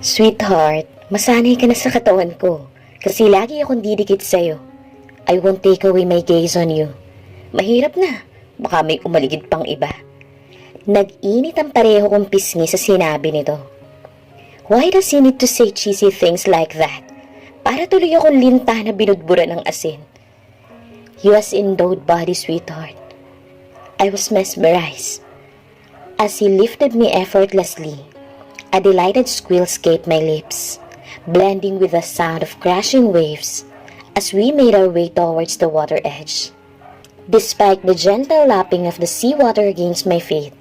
Sweetheart, masanay ka na sa katawan ko kasi lagi akong didikit sa'yo. I won't take away my gaze on you. Mahirap na, baka may umaligid pang iba. Nag-init ang pareho kong pisngi sa sinabi nito. Why does he need to say cheesy things like that? Para tuloy akong linta na binudbura ng asin. He was endowed body, sweetheart. I was mesmerized. As he lifted me effortlessly, a delighted squeal escaped my lips, blending with the sound of crashing waves as we made our way towards the water edge. Despite the gentle lapping of the seawater against my feet,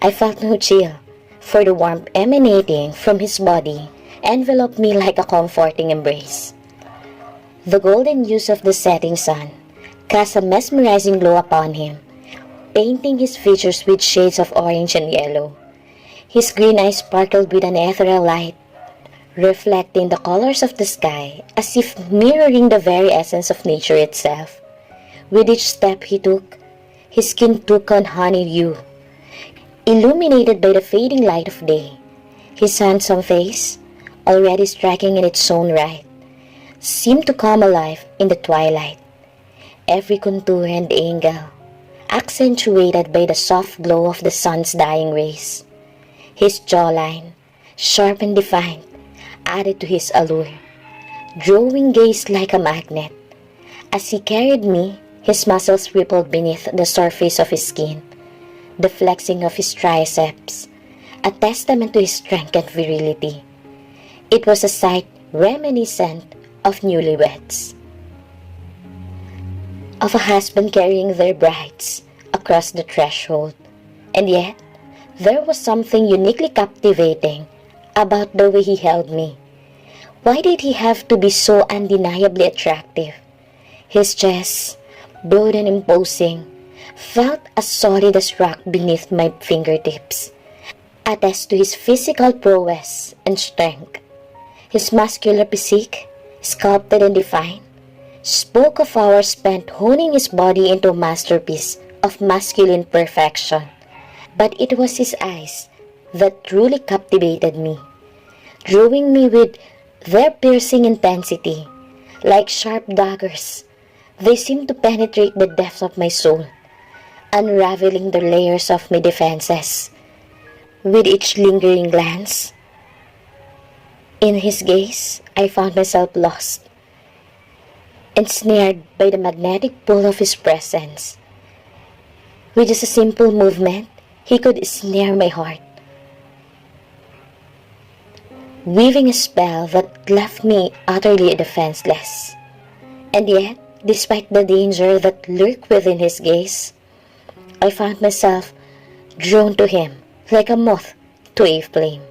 I felt no chill, for the warmth emanating from his body enveloped me like a comforting embrace. The golden hues of the setting sun cast a mesmerizing glow upon him, painting his features with shades of orange and yellow. His green eyes sparkled with an ethereal light, reflecting the colors of the sky as if mirroring the very essence of nature itself. With each step he took, his skin took on honey hue, illuminated by the fading light of day. His handsome face, already striking in its own right, seemed to come alive in the twilight. Every contour and angle, accentuated by the soft glow of the sun's dying rays. His jawline, sharp and defined, added to his allure, drawing gaze like a magnet. As he carried me, his muscles rippled beneath the surface of his skin, the flexing of his triceps, a testament to his strength and virility. It was a sight reminiscent of newlyweds, of a husband carrying their brides across the threshold. And yet, there was something uniquely captivating about the way he held me. Why did he have to be so undeniably attractive? His chest, broad and imposing, felt as solid as rock beneath my fingertips, attest to his physical prowess and strength. His muscular physique, sculpted and defined, spoke of hours spent honing his body into a masterpiece of masculine perfection. But it was his eyes that truly captivated me, drawing me with their piercing intensity. Like sharp daggers, they seemed to penetrate the depths of my soul, unraveling the layers of my defenses. With each lingering glance, in his gaze, I found myself lost, ensnared by the magnetic pull of his presence. With just a simple movement, he could snare my heart, weaving a spell that left me utterly defenseless. And yet, despite the danger that lurked within his gaze, I found myself drawn to him like a moth to a flame,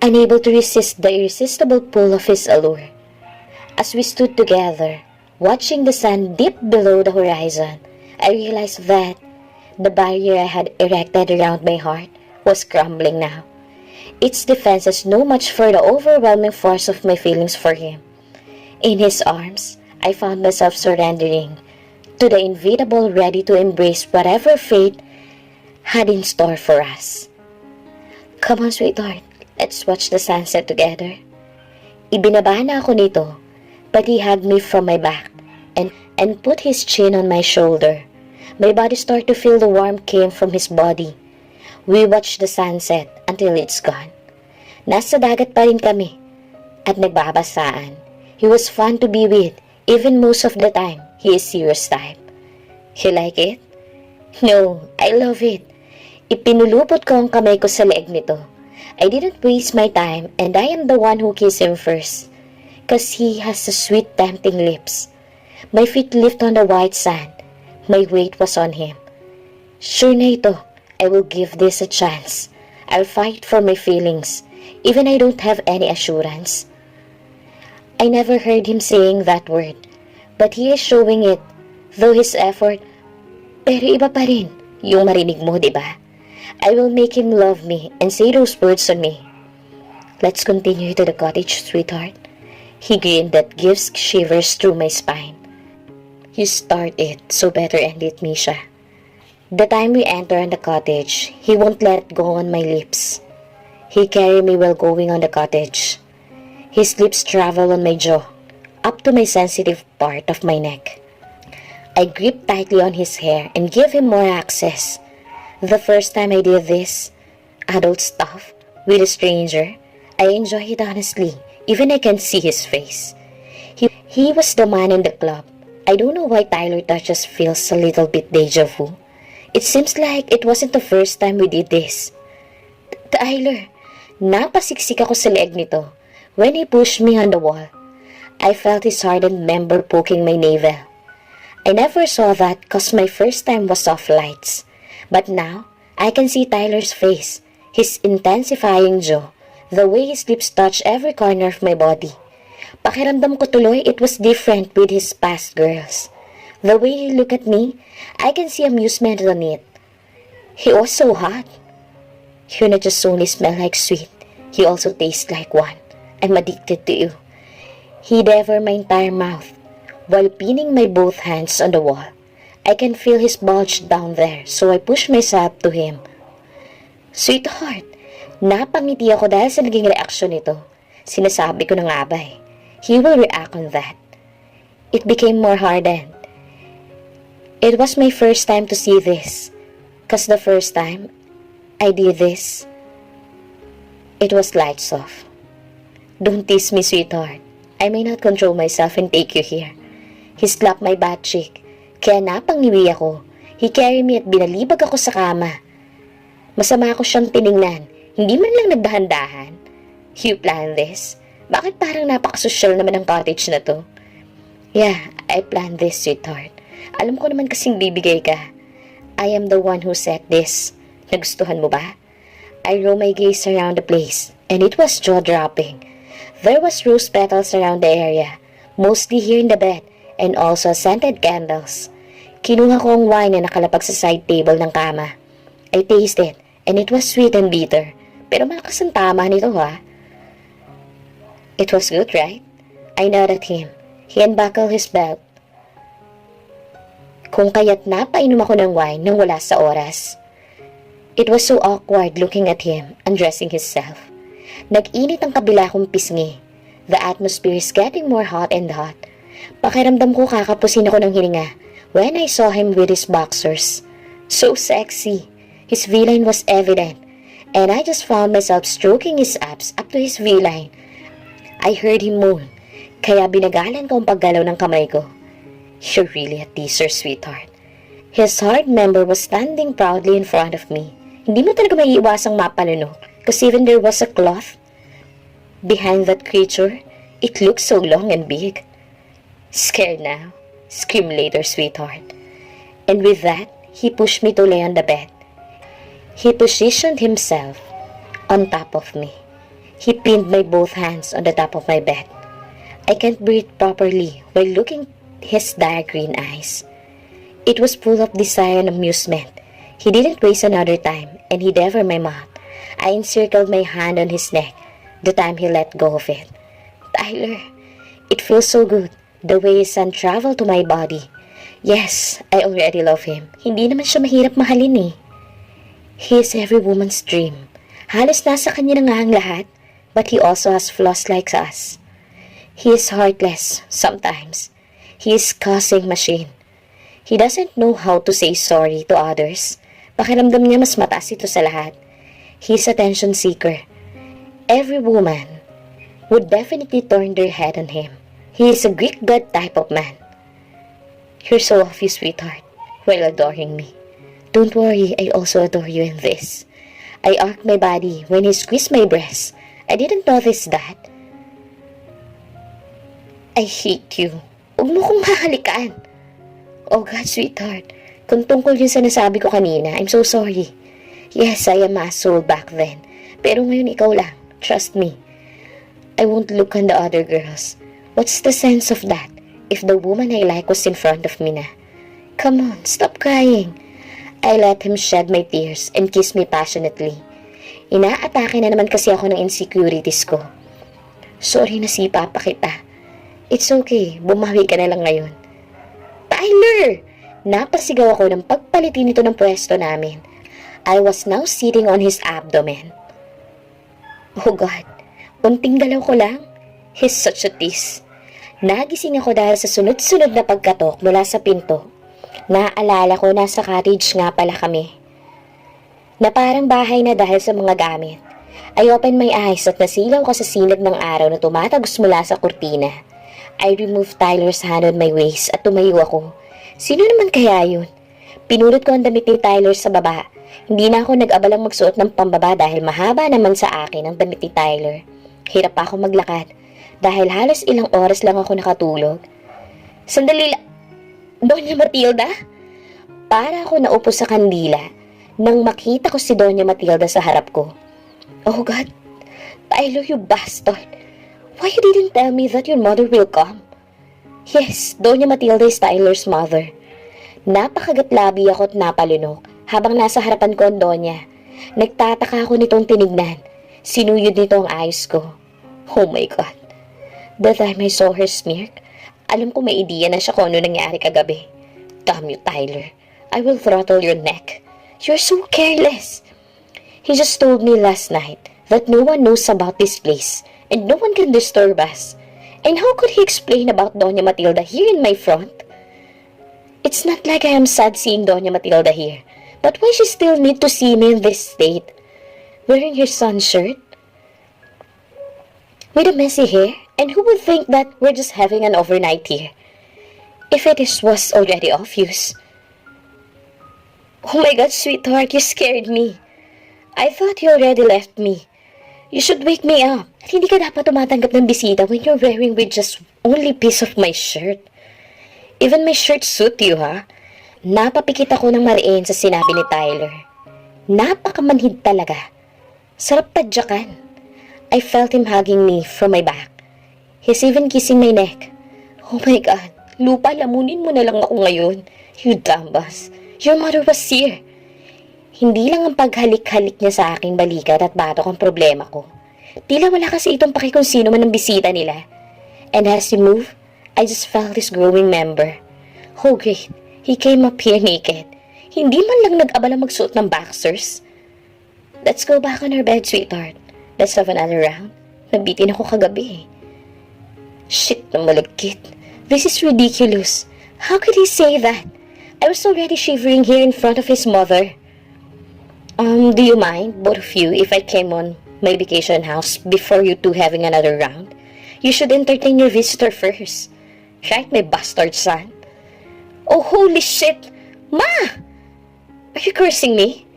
unable to resist the irresistible pull of his allure. As we stood together, watching the sun dip below the horizon, I realized that the barrier I had erected around my heart was crumbling now, its defenses no match for the overwhelming force of my feelings for him. In his arms, I found myself surrendering to the inevitable, ready to embrace whatever fate had in store for us. Come on, sweetheart, let's watch the sunset together. Ibinaba na ako nito, but he hugged me from my back and put his chin on my shoulder. My body started to feel the warmth came from his body. We watched the sunset until it's gone. Nasa dagat pa rin kami at nagbabasaan. He was fun to be with, even most of the time. He is serious type. You like it? No, I love it. Ipinulupot ko ang kamay ko sa leeg nito. I didn't waste my time and I am the one who kissed him first, cause he has the sweet tempting lips. My feet lift on the white sand. My weight was on him. Sure na ito, I will give this a chance. I'll fight for my feelings, even I don't have any assurance. I never heard him saying that word, but he is showing it, though his effort. Pero iba pa rin yung marinig mo, diba? I will make him love me and say those words on me. Let's continue to the cottage, sweetheart. He grinned that gives shivers through my spine. You start it, so better end it, Misha. The time we enter the cottage, he won't let go on my lips. He carried me while going on the cottage. His lips traveled on my jaw, up to my sensitive part of my neck. I gripped tightly on his hair and gave him more access. The first time I did this, adult stuff, with a stranger, I enjoyed it honestly, even I can see his face. He was the man in the club. I don't know why Tyler touches feels a little bit deja vu. It seems like it wasn't the first time we did this. Tyler, napasiksik ako sa leg nito when he pushed me on the wall. I felt his hardened member poking my navel. I never saw that cause my first time was off lights. But now, I can see Tyler's face, his intensifying jaw, the way his lips touch every corner of my body. Pakiramdam ko tuloy it was different with his past girls. The way he looked at me, I can see amusement on it. He was so hot. You not just only smell like sweet, he also tastes like one. I'm addicted to you. He devoured my entire mouth, while pinning my both hands on the wall. I can feel his bulge down there, so I push myself to him. Sweetheart, napangiti ako dahil sa naging reaksyon nito. Sinasabi ko na nga ba eh. He will react on that. It became more hardened. It was my first time to see this. Cause the first time I did this, it was lights off. Don't tease me, sweetheart. I may not control myself and take you here. He slapped my butt cheek. Kaya napangiwi ako. He carried me at binalibag ako sa kama. Masama ako siyang tiningnan. Hindi man lang nagdahan-dahan. You planned this? Bakit parang napakasosyal naman ang cottage na to? Yeah, I planned this, sweetheart. Alam ko naman kasing bibigay ka. I am the one who set this. Nagustuhan mo ba? I roamed my gaze around the place, and it was jaw-dropping. There was rose petals around the area, mostly here in the bed, and also scented candles. Kinuha ko ang wine na nakalapag sa side table ng kama. I tasted, and it was sweet and bitter. Pero malakas ang tama nito ha. It was good, right? I nodded at him. He unbuckled his belt. Kung kaya't napainom ako ng wine nang wala sa oras. It was so awkward looking at him, undressing himself. Nag-init ang kabila kong pisngi. The atmosphere is getting more hot and hot. Pakiramdam ko kakapusin ako ng hininga when I saw him with his boxers. So sexy. His V-line was evident, and I just found myself stroking his abs up to his V-line. I heard him moan, kaya binagalan ko ang paggalaw ng kamay ko. You're really a teaser, sweetheart. His hard member was standing proudly in front of me. Hindi mo talaga maiiwasang mapalunok, because even there was a cloth behind that creature, it looked so long and big. Scared now? Scream later, sweetheart. And with that, he pushed me to lay on the bed. He positioned himself on top of me. He pinned my both hands on the top of my bed. I can't breathe properly while looking at his dark green eyes. It was full of desire and amusement. He didn't waste another time, and he devoured my mouth. I encircled my hand on his neck the time he let go of it. Tyler, it feels so good. The way his hand traveled to my body. Yes, I already love him. Hindi naman siya mahirap mahalin eh. He is every woman's dream. Halos nasa kanya na nga ang lahat, but he also has flaws like us. He is heartless, sometimes. He is cussing machine. He doesn't know how to say sorry to others. Pakiramdam niya mas mataas ito sa lahat. He is attention seeker. Every woman would definitely turn their head on him. He is a Greek god type of man. You're so obvious, sweetheart, while adoring me. Don't worry, I also adore you in this. I arched my body when he squeezed my breast. I didn't notice that. I hate you. Huwag mo kong hahalikan. Oh God, sweetheart. Kung tungkol yun sa nasabi ko kanina, I'm so sorry. Yes, I am an asshole back then. Pero ngayon ikaw lang. Trust me. I won't look on the other girls. What's the sense of that if the woman I like was in front of me na? Come on, stop crying. I let him shed my tears and kiss me passionately. Inaatake na naman kasi ako ng insecurities ko. Sorry na sipa pa kita. It's okay, bumawi ka na lang ngayon. Tyler! Napasigaw ako ng pagpalitin nito ng pwesto namin. I was now sitting on his abdomen. Oh God, unting galaw ko lang. He's such a tease. Nagising ako dahil sa sunod-sunod na pagkatok mula sa pinto. Naaalala ko nasa cottage nga pala kami. Na parang bahay na dahil sa mga gamit. I opened my eyes at nasilaw ko sa sinag ng araw na tumatagos mula sa kurtina. I removed Tyler's hand on my waist at tumayo ako. Sino naman kaya yun? Pinulot ko ang damit ni Tyler sa baba. Hindi na ako nag-abalang magsuot ng pambaba dahil mahaba naman sa akin ang damit ni Tyler. Hirap pa ako maglakad dahil halos ilang oras lang ako nakatulog. Sandali lang. Doña Matilda? Para ako naupo sa kandila nang makita ko si Doña Matilda sa harap ko. Oh God, Tyler, you bastard. Why you didn't tell me that your mother will come? Yes, Doña Matilda is Tyler's mother. Napakagatlabi ako at napalunok habang nasa harapan ko ang Doña. Nagtataka ako nitong tinignan. Sinuyod nito ang ayos ko. Oh my God. The time I saw her smirk, alam ko may ideya na siya kung ano nangyari kagabi. Damn you, Tyler. I will throttle your neck. You're so careless. He just told me last night that no one knows about this place and no one can disturb us. And how could he explain about Doña Matilda here in my front? It's not like I am sad seeing Doña Matilda here, but why she still need to see me in this state? Wearing her son's shirt? With a messy hair? And who would think that we're just having an overnight here? If was already obvious. Oh my God, sweetheart, you scared me. I thought you already left me. You should wake me up. At hindi ka dapat tumatanggap ng bisita when you're wearing with just only piece of my shirt. Even my shirt suit you, ha? Napapikit ako ng mariin sa sinabi ni Tyler. Napakamanhid talaga. Sarap tadyakan. I felt him hugging me from my back. He's even kissing my neck. Oh my God, lupa, lamunin mo na lang ako ngayon. You dambas. Your mother was here. Hindi lang ang paghalik-halik niya sa aking balikat at batok ang problema ko. Tila wala kasi itong paki kung sino man ang bisita nila. And as he moved, I just felt his growing member. Oh great, he came up here naked. Hindi man lang nag-abala magsuot ng boxers. Let's go back on our bed, sweetheart. Let's have another round. Nabitin ako kagabi. Shit na malagkit. This is ridiculous. How could he say that? I was already shivering here in front of his mother. Do you mind, both of you, if I came on my vacation house before you two having another round? You should entertain your visitor first. Right, my bastard son? Oh, holy shit! Ma! Are you cursing me?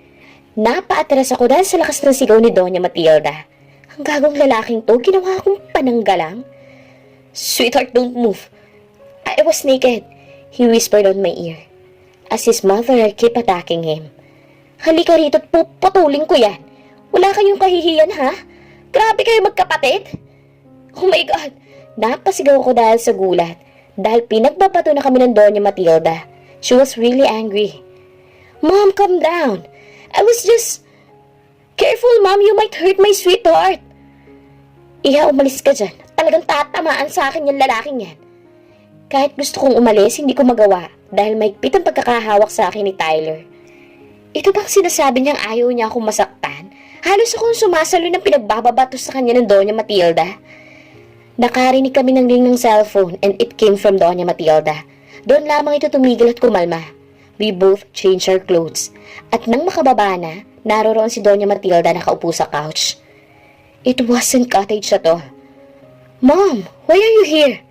Napaatras ako dahil sa lakas ng sigaw ni Doña Matilda. Ang gagong lalaking to, ginawa akong pananggalang. Sweetheart, don't move. I was naked, he whispered on my ear, as his mother kept attacking him. Halika rito at puputulin ko yan. Wala kayong kahihiyan, ha? Grabe kayo magkapatid. Oh my God! Napasigaw ko dahil sa gulat. Dahil pinagbabato na kami ng Doña Matilda. She was really angry. Mom, calm down. I was just... Careful, Mom, you might hurt my sweetheart. Iha, umalis ka dyan. Talagang tatamaan sa akin yung lalaking yan. Kahit gusto kong umalis, hindi ko magawa. Dahil maigpit ang pagkakahawak sa akin ni Tyler. Ito bang sinasabi niyang ayaw niya akong masaktan? Halos akong sumasalo ng pinagbababato sa kanya ng Doña Matilda. Nakarinig kami ng ring ng cellphone and it came from Doña Matilda. Doon lamang ito tumigil at kumalma. We both changed our clothes. At nang makababa na, naroroon si Doña Matilda nakaupo sa couch. It wasn't cottage at all. Mom, why are you here?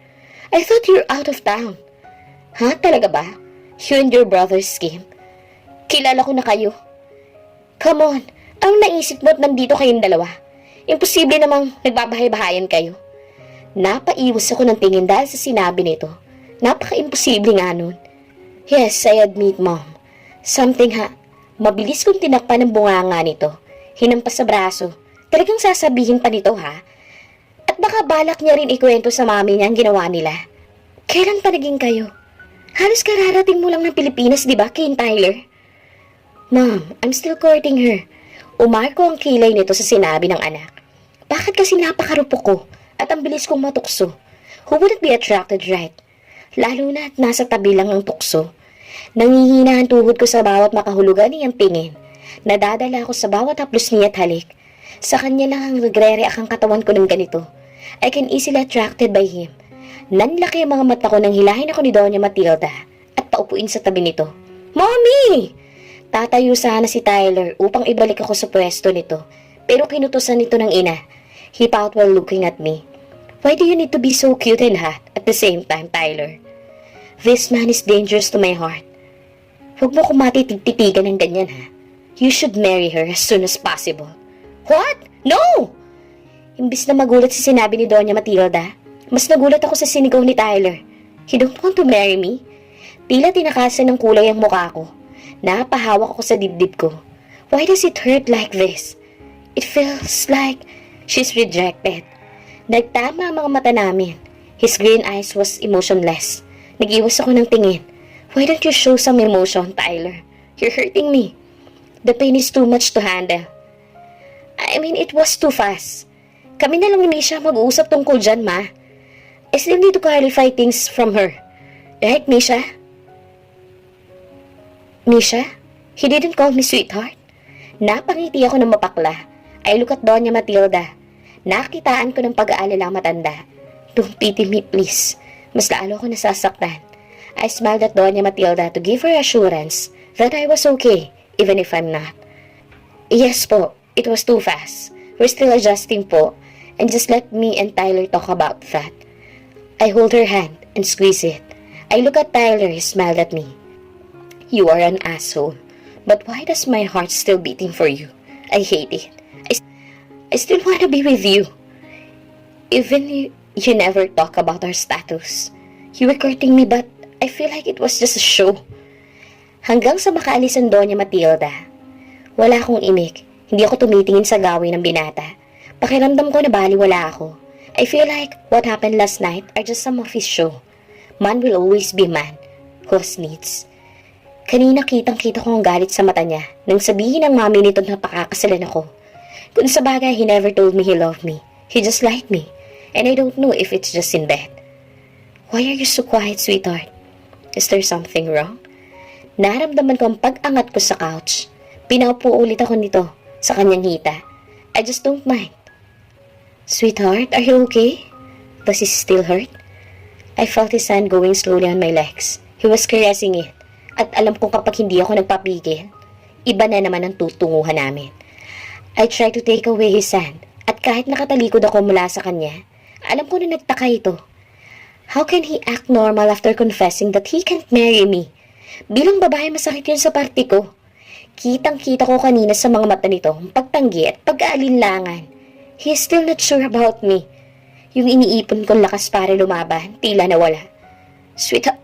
I thought you're out of town. Ha? Talaga ba? You and your brother's scheme? Kilala ko na kayo. Come on, ang naisip mo at nandito kayong dalawa. Imposible namang nagbabahay-bahayan kayo. Napaiwas ako ng tingin dahil sa sinabi nito. Napaka-imposible nga nun. Yes, I admit, Mom. Something mabilis kong tinakpan ng bunganga nito. Hinampas sa braso. Talagang sasabihin pa nito, ha? At baka balak niya rin ikwento sa mami niya ang ginawa nila. Kailan pa naging kayo? Halos kararating mo lang ng Pilipinas, di ba, Kane Tyler? Mom, I'm still courting her. Umarko ang kilay nito sa sinabi ng anak. Bakit kasi napakarupok ko at ang bilis kong matukso? Who wouldn't be attracted, right? Lalo na at nasa tabi lang ang tukso. Nangihina ang tuhod ko sa bawat makahulugan niyang tingin. Nadadala ako sa bawat haplos niya at halik. Sa kanya lang ang nagre-react ang katawan ko ng ganito. I can easily attracted by him. Nanlaki ang mga mata ko nang hilahin ako ni Doña Matilda at paupuin sa tabi nito. Mommy! Tatayo sana si Tyler upang ibalik ako sa pwesto nito, pero kinutusan nito ng ina. He pout while looking at me. Why do you need to be so cute and hot at the same time, Tyler? This man is dangerous to my heart. Huwag mo kong matitigtitigan ng ganyan, ha? You should marry her as soon as possible. What? No! Imbis na magulat sa sinabi ni Doña Matilda, mas nagulat ako sa sinigaw ni Tyler. He don't want to marry me? Tila tinakasan ng kulay ang mukha ko. Napahawak ako sa dibdib ko. Why does it hurt like this? It feels like she's rejected. Nagtama ang mga mata namin. His green eyes was emotionless. Nag-iwas ako ng tingin. Why don't you show some emotion, Tyler? You're hurting me. The pain is too much to handle. I mean, it was too fast. Kami na lang ni Misha mag-uusap tungkol dyan, ma. I still need to clarify things from her. Right, Misha? Misha? He didn't call me sweetheart. Napangiti ako ng mapakla. I look at Doña Matilda. Nakitaan ko ng pag-aalala matanda. Don't pity me, please. Mas lalo ko nasasaktan. I smiled at Doña Matilda to give her assurance that I was okay, even if I'm not. Yes po, it was too fast. We're still adjusting po, and just let me and Tyler talk about that. I hold her hand and squeeze it. I look at Tyler, he smiled at me. You are an asshole, but why does my heart still beating for you? I hate it. I still want to be with you. Even you never talk about our status. You were courting me, but I feel like it was just a show. Hanggang sa makaalis ang Doña Matilda. Wala akong imik. Hindi ako tumitingin sa gawin ng binata. Pakiramdam ko na baliwala ako. I feel like what happened last night are just some of his show. Man will always be man who has needs. Kanina kitang-kita ko ang galit sa mata niya nang sabihin ng mami nito na pakakasalan ako. Kung sa bagay, he never told me he loved me. He just liked me. And I don't know if it's just in bed. Why are you so quiet, sweetheart? Is there something wrong? Naramdaman ko ang pag-angat ko sa couch. Pinaupo ulit ako nito sa kanyang hita. I just don't mind. Sweetheart, are you okay? Does he still hurt? I felt his hand going slowly on my legs. He was caressing it. At alam kong kapag hindi ako nagpapigil, iba na naman ang tutunguhan namin. I tried to take away his hand. At kahit nakatalikod ako mula sa kanya, alam ko na nagtaka ito. How can he act normal after confessing that he can't marry me? Bilang babae, masakit yun sa parte ko. Kitang-kita ko kanina sa mga mata nito ang pagtanggi at pag-aalinlangan. He is still not sure about me. Yung iniipon kong lakas para lumaban, tila nawala. Sweetheart,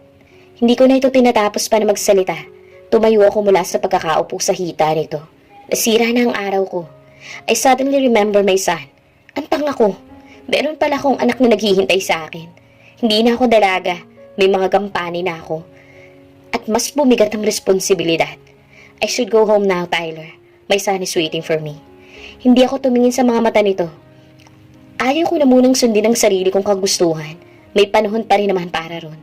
hindi ko na ito tinatapos pa na magsalita. Tumayo ako mula sa pagkakaupo sa hita nito. Nasira na ang araw ko. I suddenly remember my son. Antang ako. Meron pala akong anak na naghihintay sa akin. Hindi na ako dalaga. May mga gampani na ako. At mas bumigat ang responsibilidad. I should go home now, Tyler. My son is waiting for me. Hindi ako tumingin sa mga mata nito. Ayaw ko na munang sundin ang sarili kong kagustuhan. May panahon pa rin naman para ron.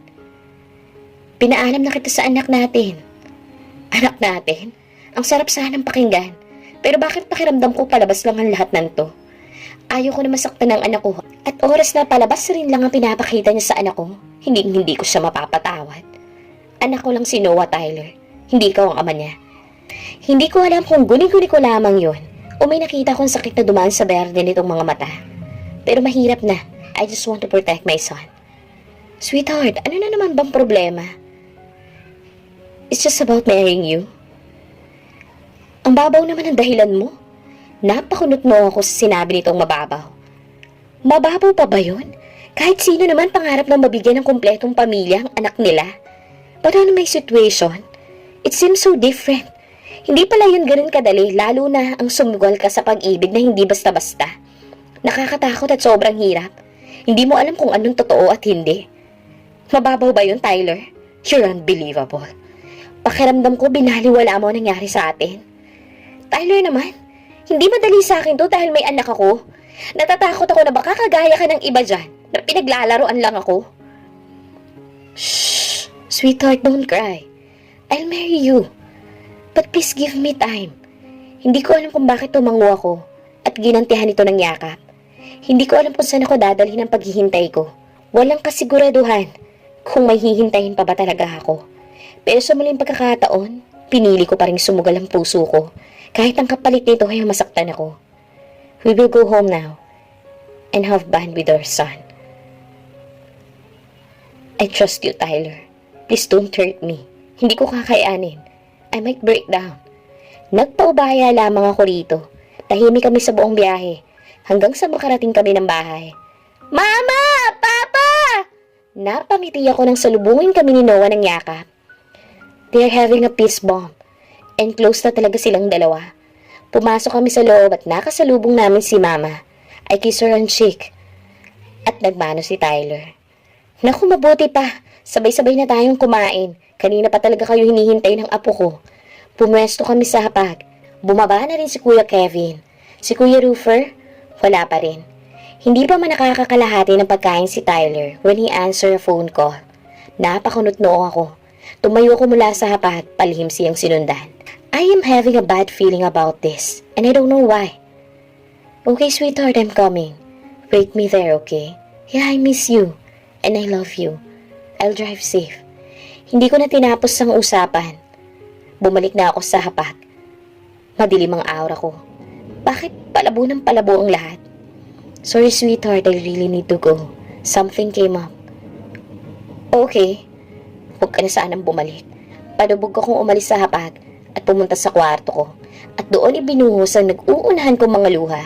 Pinaalam na kita sa anak natin. Anak natin? Ang sarap sanang pakinggan. Pero bakit pakiramdam ko palabas lang ang lahat ng to? Ayaw ko na masaktan ng anak ko. At oras na palabas rin lang ang pinapakita niya sa anak ko, hindi ko siya mapapatawad. Anak ko lang si Noah, Tyler. Hindi ikaw ang ama niya. Hindi ko alam kung guni-guni ko lamang yun o may nakita kong sakit na dumaan sa berde nitong mga mata. Pero mahirap na. I just want to protect my son. Sweetheart, ano na naman bang problema? It's just about marrying you. Ang babaw naman ang dahilan mo. Napakunot mo ako sa sinabi nitong mababaw. Mababaw pa ba yun? Kahit sino naman pangarap na mabigyan ng kumpletong pamilya ang anak nila. But on my situation, it seems so different. Hindi pala yun ganun kadali, lalo na ang sumugal ka sa pag-ibig na hindi basta-basta. Nakakatakot at sobrang hirap. Hindi mo alam kung anong totoo at hindi. Mababaw ba yun, Tyler? You're unbelievable. Pakiramdam ko binaliwala mo ang nangyari sa atin. Tyler naman, hindi madali sa akin to dahil may anak ako. Natatakot ako na baka kagaya ka ng iba dyan, na pinaglalaroan lang ako. Shh, sweetheart, don't cry. I'll marry you. But please give me time. Hindi ko alam kung bakit tumango ako. at ginantihan ito ng yakap. Hindi ko alam kung saan ako dadalhin ang paghihintay ko. Walang kasiguraduhan kung may hihintayin pa ba talaga ako. Pero sa muling pagkakataon, pinili ko pa rin sumugal ang puso ko kahit ang kapalit nito ay masaktan ako. We will go home now and have fun with our son. I trust you, Tyler. Please don't hurt me. Hindi ko kakayanin. I might break down. Nagpaubaya lamang ako rito. Tahimik kami sa buong biyahe hanggang sa makarating kami ng bahay. Mama! Papa! Napangiti ako nang salubungin kami ni Noah ng yakap. They're having a peace bomb and close na talaga silang dalawa. Pumasok kami sa loob at nakasalubong namin si Mama. I kiss her on cheek at nagmano si Tyler. Naku, mabuti pa. Sabay-sabay na tayong kumain. Kanina pa talaga kayo hinihintay ng apo ko. Pumwesto kami sa hapag. Bumaba na rin si Kuya Kevin. Si Kuya Roofer, wala pa rin. Hindi pa man nakakakalahati ng pagkain si Tyler when he answered a phone call. Napakunot noo ako. Tumayo ko mula sa hapag, palihim siyang sinundan. I am having a bad feeling about this, and I don't know why. Okay, sweetheart, I'm coming. Wait me there, okay? Yeah, I miss you. And I love you. I'll drive safe. Hindi ko na tinapos ang usapan. Bumalik na ako sa hapag. Madilim ang aura ko. Bakit palabo ng palabo ang lahat? Sorry, sweetheart, I really need to go. Something came up. Okay. Huwag ka na sanang bumalik. Padubog akong umalis sa hapag at pumunta sa kwarto ko. At doon ibinuhos ang nag-uunahan kong mga luha.